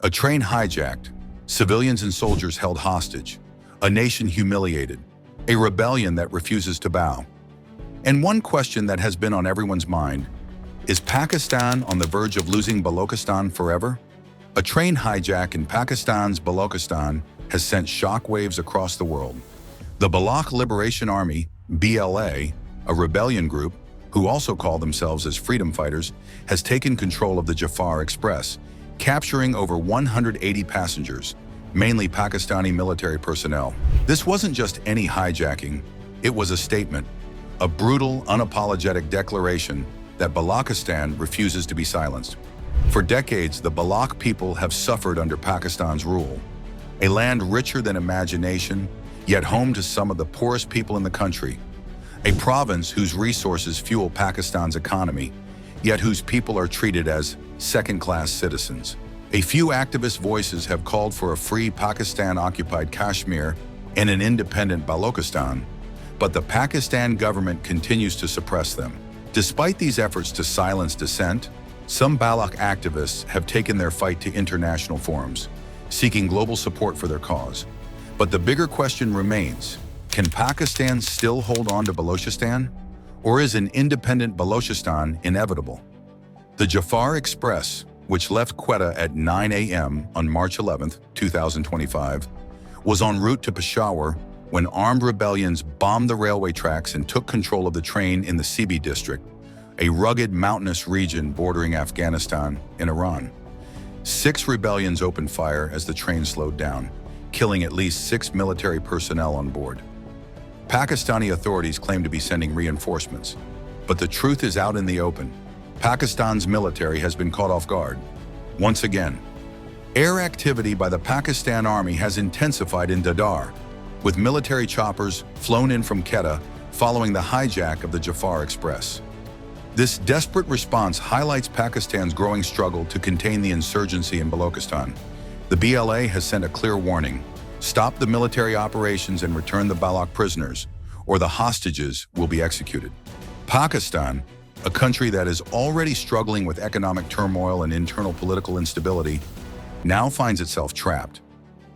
A train hijacked, civilians and soldiers held hostage, a nation humiliated, a rebellion that refuses to bow. And one question that has been on everyone's mind, is Pakistan on the verge of losing Balochistan forever? A train hijack in Pakistan's Balochistan has sent shockwaves across the world. The Baloch Liberation Army, BLA, a rebellion group, who also call themselves as freedom fighters, has taken control of the Jaffar Express, capturing over 180 passengers, mainly Pakistani military personnel. This wasn't just any hijacking, it was a statement, a brutal, unapologetic declaration that Balochistan refuses to be silenced. For decades, the Baloch people have suffered under Pakistan's rule, a land richer than imagination, yet home to some of the poorest people in the country, a province whose resources fuel Pakistan's economy, yet whose people are treated as second-class citizens. A few activist voices have called for a free Pakistan-occupied Kashmir and an independent Balochistan, but the Pakistan government continues to suppress them. Despite these efforts to silence dissent, some Baloch activists have taken their fight to international forums, seeking global support for their cause. But the bigger question remains, can Pakistan still hold on to Balochistan? Or is an independent Balochistan inevitable? The Jaffar Express, which left Quetta at 9 a.m. on March 11, 2025, was en route to Peshawar when armed rebellions bombed the railway tracks and took control of the train in the Sibi district, a rugged mountainous region bordering Afghanistan and Iran. 6 rebellions opened fire as the train slowed down, killing at least 6 military personnel on board. Pakistani authorities claim to be sending reinforcements, but the truth is out in the open. Pakistan's military has been caught off guard. Once again, air activity by the Pakistan Army has intensified in Dadar, with military choppers flown in from Quetta following the hijack of the Jaffar Express. This desperate response highlights Pakistan's growing struggle to contain the insurgency in Balochistan. The BLA has sent a clear warning: stop the military operations and return the Baloch prisoners, or the hostages will be executed. Pakistan, a country that is already struggling with economic turmoil and internal political instability, now finds itself trapped.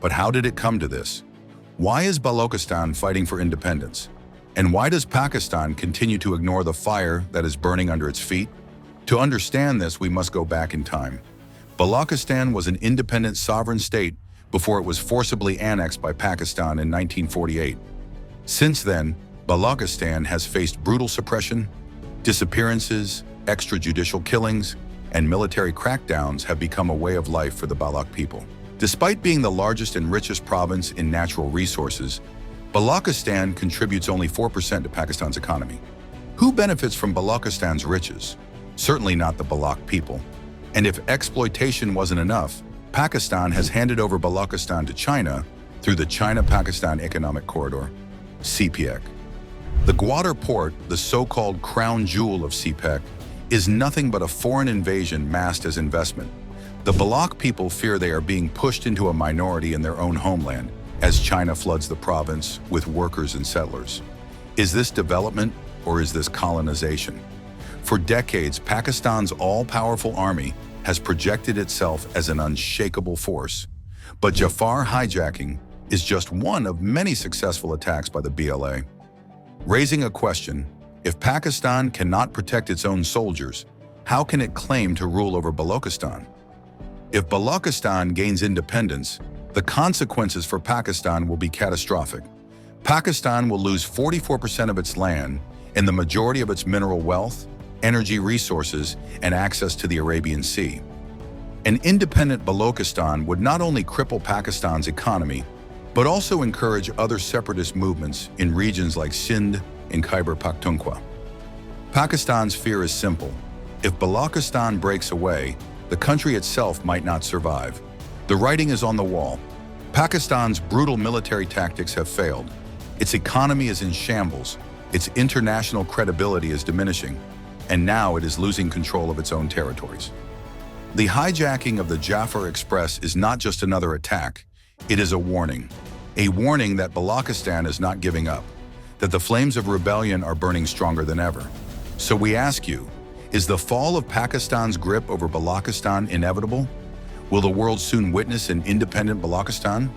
But how did it come to this? Why is Balochistan fighting for independence? And why does Pakistan continue to ignore the fire that is burning under its feet? To understand this, we must go back in time. Balochistan was an independent sovereign state before it was forcibly annexed by Pakistan in 1948. Since then, Balochistan has faced brutal suppression, disappearances, extrajudicial killings, and military crackdowns have become a way of life for the Baloch people. Despite being the largest and richest province in natural resources, Balochistan contributes only 4% to Pakistan's economy. Who benefits from Balochistan's riches? Certainly not the Baloch people. And if exploitation wasn't enough, Pakistan has handed over Balochistan to China through the China-Pakistan Economic Corridor, CPEC. The Gwadar port, the so-called crown jewel of CPEC, is nothing but a foreign invasion masked as investment. The Baloch people fear they are being pushed into a minority in their own homeland as China floods the province with workers and settlers. Is this development or is this colonization? For decades, Pakistan's all-powerful army has projected itself as an unshakable force. But Jaffar hijacking is just one of many successful attacks by the BLA. Raising a question, if Pakistan cannot protect its own soldiers, how can it claim to rule over Balochistan? If Balochistan gains independence, the consequences for Pakistan will be catastrophic. Pakistan will lose 44% of its land and the majority of its mineral wealth, energy resources, and access to the Arabian Sea. An independent Balochistan would not only cripple Pakistan's economy, but also encourage other separatist movements in regions like Sindh and Khyber Pakhtunkhwa. Pakistan's fear is simple. If Balochistan breaks away, the country itself might not survive. The writing is on the wall. Pakistan's brutal military tactics have failed. Its economy is in shambles, its international credibility is diminishing, and now it is losing control of its own territories. The hijacking of the Jaffar Express is not just another attack, it is a warning that Balochistan is not giving up, that the flames of rebellion are burning stronger than ever. So we ask you, is the fall of Pakistan's grip over Balochistan inevitable? Will the world soon witness an independent Balochistan?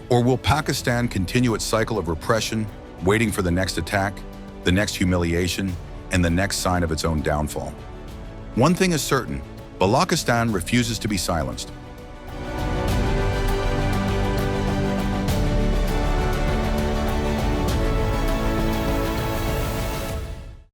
Or will Pakistan continue its cycle of repression, waiting for the next attack, the next humiliation, and the next sign of its own downfall? One thing is certain, Balochistan refuses to be silenced.